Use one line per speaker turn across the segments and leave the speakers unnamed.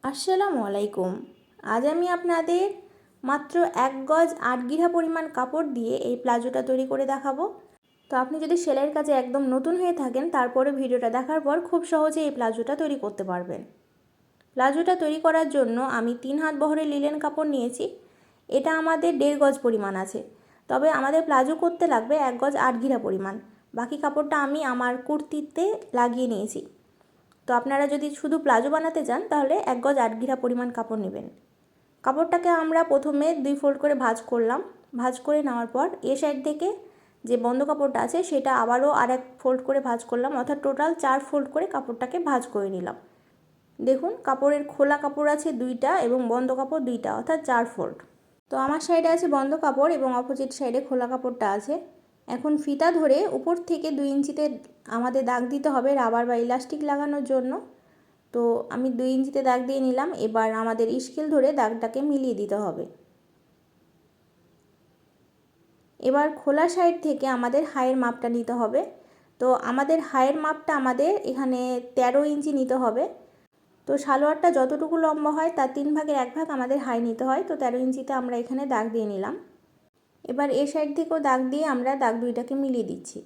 আসসালামু আলাইকুম। আজ আমি আপনাদের মাত্র 1 গজ 8 গিরা পরিমাণ কাপড় দিয়ে এই প্লাজোটা তৈরি করে দেখাবো। তো আপনি যদি সেলাইয়ের কাজে একদম নতুন হয়ে থাকেন, তারপরে ভিডিওটা দেখার পর খুব সহজে এই প্লাজোটা তৈরি করতে পারবেন। প্লাজোটা তৈরি করার জন্য আমি 3 হাত বহরের লিলেন কাপড় নিয়েছি। এটা আমাদের 1.5 গজ পরিমাণ আছে। তবে আমাদের প্লাজো করতে লাগবে 1 গজ 8 গিরা পরিমাণ। বাকি কাপড়টা আমি আমার কুর্তিতে লাগিয়ে নিয়েছি। তো আপনারা যদি শুধু প্লাজো বানাতে চান তাহলে 1 গজ 8 গিরা পরিমাণ কাপড় নেবেন। কাপড়টাকে আমরা প্রথমে 2 ফোল্ড করে ভাঁজ করলাম। ভাঁজ করে নেওয়ার পর এ সাইড থেকে যে বন্ধ কাপড়টা আছে সেটা আবারও আরেক ফোল্ড করে ভাঁজ করলাম, অর্থাৎ টোটাল 4 ফোল্ড করে কাপড়টাকে ভাঁজ করে নিলাম। দেখুন কাপড়ের খোলা কাপড় আছে 2টা এবং বন্ধ কাপড় 2টা, অর্থাৎ 4 ফোল্ড। তো আমার সাইডে আছে বন্ধ কাপড় এবং অপোজিট সাইডে খোলা কাপড়টা আছে। এখন ফিতা ধরে উপর থেকে 2 ইঞ্চিতে আমাদের দাগ দিতে হবে রাবার বা ইলাস্টিক লাগানোর জন্য। তো আমি 2 ইঞ্চিতে দাগ দিয়ে নিলাম। এবার আমাদের স্কেল ধরে দাগটাকে মিলিয়ে দিতে হবে। এবার খোলা সাইড থেকে আমাদের হাইয়ের মাপটা নিতে হবে। তো আমাদের হাইয়ের মাপটা আমাদের এখানে 13 ইঞ্চি নিতে হবে। তো সালোয়ারটা যতটুকু লম্বা হয় তার 3 ভাগের 1 ভাগ আমাদের হাই নিতে হয়। তো 13 ইঞ্চিতে আমরা এখানে দাগ দিয়ে নিলাম। এবার এই সাইড থেকেও দাগ দিয়ে আমরা দাগ দুইটাকে মিলিয়ে দিচ্ছি।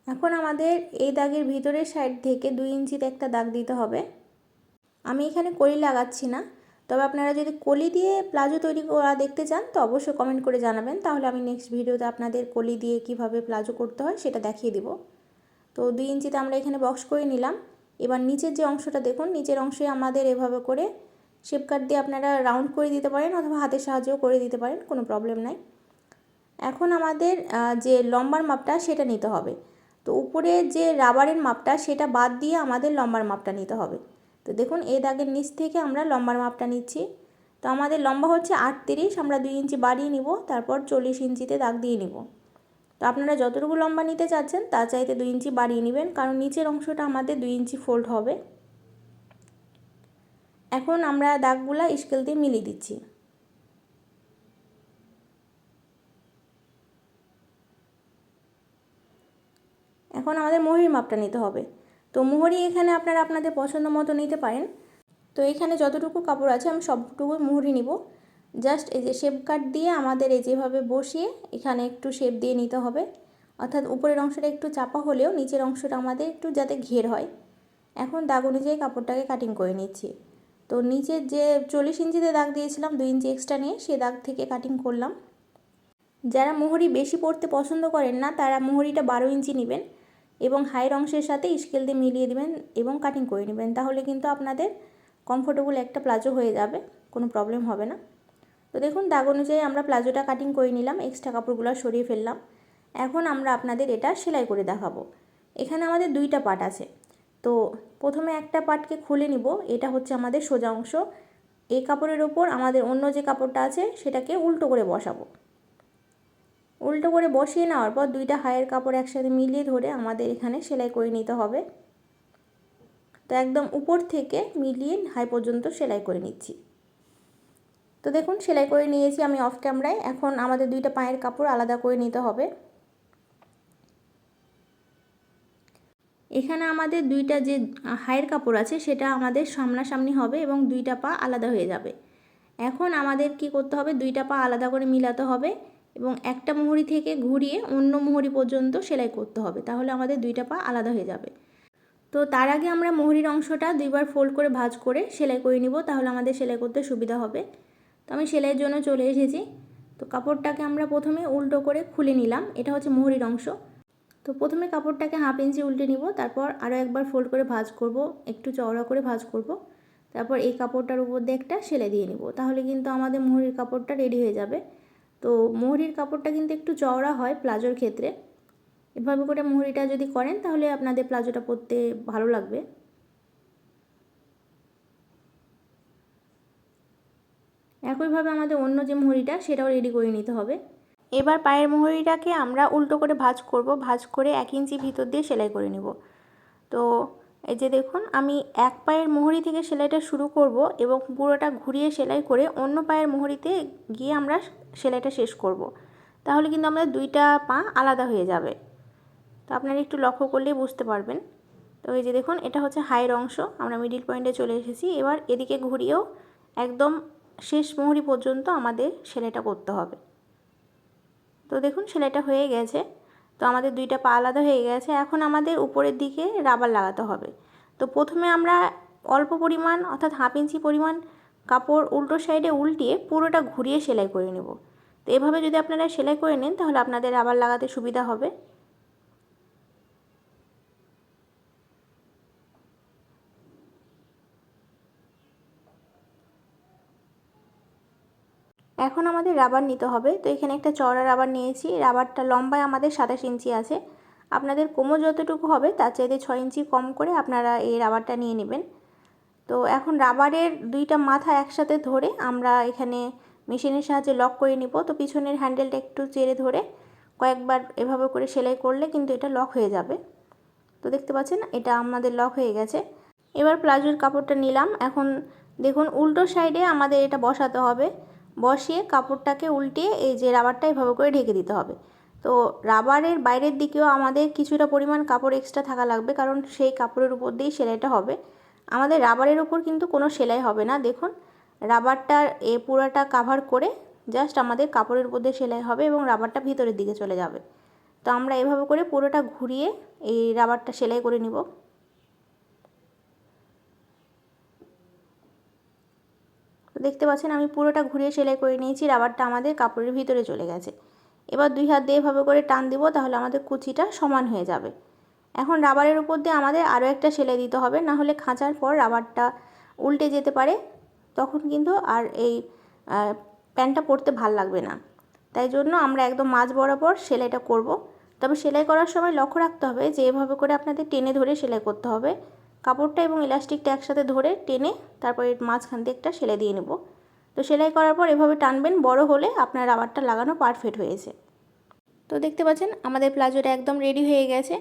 এখন আমাদের এই দাগের ভিতরের সাইড থেকে 2 ইঞ্চিতে একটা দাগ দিতে হবে। আমি এখানে কলি লাগাচ্ছি না, তবে আপনারা যদি কলি দিয়ে প্লাজো তৈরি করা দেখতে চান তো অবশ্যই কমেন্ট করে জানাবেন, তাহলে আমি নেক্সট ভিডিওতে আপনাদের কলি দিয়ে কিভাবে প্লাজো করতে হয় সেটা দেখিয়ে দিব। তো 2 ইঞ্চিতে আমরা এখানে বক্স করে নিলাম। এবার নিচের যে অংশটা দেখুন, নিচের অংশে আমাদের এভাবে করে শেপ কাট দিয়ে আপনারা রাউন্ড করে দিতে পারেন অথবা হাতের সাহায্যেও করে দিতে পারেন, কোনো প্রবলেম নাই। এখন আমাদের যে লম্বার মাপটা সেটা নিতে হবে। তো উপরে যে রাবারের মাপটা সেটা বাদ দিয়ে আমাদের লম্বার মাপটা নিতে হবে। তো দেখুন এই দাগের নিচ থেকে আমরা লম্বার মাপটা নিচ্ছি। তো আমাদের লম্বা হচ্ছে 38, আমরা 2 ইঞ্চি বাড়িয়ে নিব, তারপর 40 ইঞ্চিতে দাগ দিয়ে নিব। তো আপনারা যতটুকু লম্বা নিতে চাচ্ছেন তার চাইতে 2 ইঞ্চি বাড়িয়ে নেবেন, কারণ নিচের অংশটা আমাদের 2 ইঞ্চি ফোল্ড হবে। এখন আমরা দাগগুলা স্কেল দিয়ে মিলিয়ে দিচ্ছি। এখন আমাদের মোহরির মাপটা নিতে হবে। তো মোহরি এখানে আপনারা আপনাদের পছন্দ মতো নিতে পারেন। তো এখানে যতটুকু কাপড় আছে আমি সবটুকু মোহরি নিব। জাস্ট এই যে শেপ কাট দিয়ে আমাদের এই যেভাবে বসিয়ে এখানে একটু শেপ দিয়ে নিতে হবে, অর্থাৎ উপরের অংশটা একটু চাপা হলেও নিচের অংশটা আমাদের একটু যাতে ঘের হয়। এখন দাগ অনুযায়ী কাপড়টাকে কাটিং করে নিচ্ছি। তো নিচের যে 40 ইঞ্চিতে দাগ দিয়েছিলাম 2 ইঞ্চি এক্সট্রা নিয়ে, সেই দাগ থেকে কাটিং করলাম। যারা মোহরি বেশি পরতে পছন্দ করেন না তারা মোহরিটা 12 ইঞ্চি নেবেন এবং হাইয়ের অংশের সাথে স্কেল দিয়ে মিলিয়ে দেবেন এবং কাটিং করে নেবেন, তাহলে কিন্তু আপনাদের কমফোর্টেবল একটা প্লাজো হয়ে যাবে, কোনো প্রবলেম হবে না। তো দেখুন দাগ অনুযায়ী আমরা প্লাজোটা কাটিং করে নিলাম, এক্সট্রা কাপড়গুলো সরিয়ে ফেললাম। এখন আমরা আপনাদের এটা সেলাই করে দেখাবো। এখানে আমাদের 2টা পার্ট আছে। তো প্রথমে একটা পার্টকে খুলে নিব, এটা হচ্ছে আমাদের সোজা অংশ। এই কাপড়ের ওপর আমাদের অন্য যে কাপড়টা আছে সেটাকে উল্টো করে বসাবো। উল্টো করে বসিয়ে নেওয়ার পর 2টা হাইয়ের কাপড় একসাথে মিলিয়ে ধরে আমাদের এখানে সেলাই করে নিতে হবে। তো একদম উপর থেকে মিলিয়ে হাই পর্যন্ত সেলাই করে নিচ্ছি। তো দেখুন সেলাই করে নিয়েছি আমি অফ ক্যামেরায়। এখন আমাদের 2টা পায়ের কাপড় আলাদা করে নিতে হবে। এখানে আমাদের 2টা যে হাইয়ের কাপড় আছে সেটা আমাদের সামনাসামনি হবে এবং 2টা পা আলাদা হয়ে যাবে। এখন আমাদের কি করতে হবে, 2টা পা আলাদা করে মিলাতে হবে এবং একটা মোহরি থেকে ঘুরিয়ে অন্য মোহরি পর্যন্ত সেলাই করতে হবে, তাহলে আমাদের 2টা পা আলাদা হয়ে যাবে। তো তার আগে আমরা মোহরির অংশটা 2বার ফোল্ড করে ভাঁজ করে সেলাই করে নিব, তাহলে আমাদের সেলাই করতে সুবিধা হবে। তো আমি সেলাইয়ের জন্য চলে এসেছি। তো কাপড়টাকে আমরা প্রথমে উল্টো করে খুলে নিলাম, এটা হচ্ছে মোহরির অংশ। তো প্রথমে কাপড়টাকে 1/2 ইঞ্চি উল্টে নিব, তারপর আরও একবার ফোল্ড করে ভাঁজ করব, একটু চওড়া করে ভাঁজ করব, তারপর এই কাপড়টার উপর দিয়ে একটা সেলাই দিয়ে নিব, তাহলে কিন্তু আমাদের মোহরির কাপড়টা রেডি হয়ে যাবে। তো মোহরির কাপড়টা কিন্তু একটু চওড়া হয় প্লাজোর ক্ষেত্রে। এভাবে করে মোহরিটা যদি করেন তাহলে আপনাদের প্লাজোটা পরতে ভালো লাগবে। একইভাবে আমাদের অন্য যে মোহরিটা সেটাও রেডি করে নিতে হবে। এবার পায়ের মোহরিটাকে আমরা উল্টো করে ভাঁজ করব, ভাঁজ করে 1 ইঞ্চি ভিতর দিয়ে সেলাই করে নেব। তো এই যে দেখুন আমি এক পায়ের মোহরি থেকে সেলাইটা শুরু করব এবং পুরোটা ঘুরিয়ে সেলাই করে অন্য পায়ের মোহরিতে গিয়ে আমরা সেলাইটা শেষ করব, তাহলে কিন্তু আমাদের 2টা পা আলাদা হয়ে যাবে। তো আপনারা একটু লক্ষ্য করলেই বুঝতে পারবেন। তো এই যে দেখুন, এটা হচ্ছে হাইয়ের অংশ, আমরা মিডিল পয়েন্টে চলে এসেছি। এবার এদিকে ঘুরিয়েও একদম শেষ মোহরি পর্যন্ত আমাদের সেলাইটা করতে হবে। তো দেখুন সেলাইটা হয়ে গেছে। তো আমাদের দুইটা পা আলাদা হয়ে গেছে। এখন আমাদের উপরের দিকে রাবার লাগাতে হবে। তো প্রথমে আমরা অল্প পরিমাণ অর্থাৎ 1/2 ইঞ্চি পরিমাণ কাপড় উল্টো সাইডে উল্টিয়ে পুরোটা ঘুরিয়ে সেলাই করে নেব। তো এভাবে যদি আপনারা সেলাই করে নেন তাহলে আপনাদের রাবার লাগাতে সুবিধা হবে। এখন আমাদের রাবার নিতে হবে। তো এখানে একটা চওড়া রাবার নিয়েছি। রাবারটা লম্বায় আমাদের 27 ইঞ্চি আছে। আপনাদের কোমর যতটুকু হবে তার চাইতে 6 ইঞ্চি কম করে আপনারা এই রাবারটা নিয়ে নেবেন। তো এখন রাবারের দুইটা মাথা একসাথে ধরে আমরা এখানে মেশিনের সাহায্যে লক করে নিব। তো পিছনের হ্যান্ডেলটা একটু চেড়ে ধরে কয়েকবার এভাবে করে সেলাই করলে কিন্তু এটা লক হয়ে যাবে। তো দেখতে পাচ্ছেন এটা আমাদের লক হয়ে গেছে। এবার প্লাজোর কাপড়টা নিলাম। এখন দেখুন উল্টো সাইডে আমাদের এটা বসাতে হবে। বসিয়ে কাপড়টাকে উল্টিয়ে এই যে রাবারটা এভাবে করে ঢেকে দিতে হবে। তো রাবারের বাইরের দিকেও আমাদের কিছুটা পরিমাণ কাপড় এক্সট্রা থাকা লাগবে, কারণ সেই কাপড়ের উপর দিয়েই সেলাইটা হবে। আমাদের রাবারের উপর কিন্তু কোনো সেলাই হবে না। দেখুন রাবারটার পুরাটা কাভার করে জাস্ট আমাদের কাপড়ের উপর দিয়ে সেলাই হবে এবং রাবারটা ভিতরের দিকে চলে যাবে। তো আমরা এভাবে করে পুরোটা ঘুরিয়ে এই রাবারটা সেলাই করে নিব। তো দেখতে পাচ্ছেন আমি পুরোটা ঘুরিয়ে সেলাই করে নিয়েছি। রাবারটা আমাদের কাপড়ের ভিতরে চলে গেছে। এবার দুই হাত দিয়ে এভাবে করে টান দিব, তাহলে আমাদের কুচিটা সমান হয়ে যাবে। এখন রাবারের উপর দিয়ে আমাদের আরও একটা সেলাই দিতে হবে, না হলে খাঁচার পর রাবারটা উল্টে যেতে পারে, তখন কিন্তু আর এই প্যান্টটা পরতে ভাল লাগবে না। তাই জন্য আমরা একদম মাঝ বরাবর সেলাইটা করব। তবে সেলাই করার সময় লক্ষ্য রাখতে হবে যে এভাবে করে আপনাদের টেনে ধরে সেলাই করতে হবে। কাপড়টা এবং ইলাস্টিকটা একসাথে ধরে টেনে তারপরে মাঝখান দিয়ে একটা সেলাই দিয়ে নেব। তো সেলাই করার পর এভাবে টানবেন, বড় হলে আপনার রাবারটা লাগানো পারফেক্ট হয়েছে। তো দেখতে পাচ্ছেন আমাদের প্লাজোটা একদম রেডি হয়ে গেছে।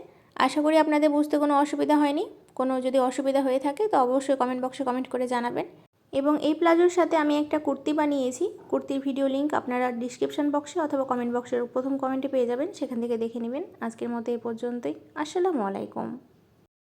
আশা করি আপনাদের বুঝতে কোনো অসুবিধা হয়নি। কোনো যদি অসুবিধা হয়ে থাকে তো অবশ্যই কমেন্ট বক্সে কমেন্ট করে জানাবেন। এবং এই প্লাজোর সাথে আমি একটা কুর্তি বানিয়েছি। কুর্তির ভিডিও লিংক আপনারা ডিসক্রিপশন বক্সে অথবা কমেন্ট বক্সের প্রথম কমেন্টে পেয়ে যাবেন, সেখান থেকে দেখে নেবেন। আজকের মতো এই পর্যন্তই। আসসালামু আলাইকুম।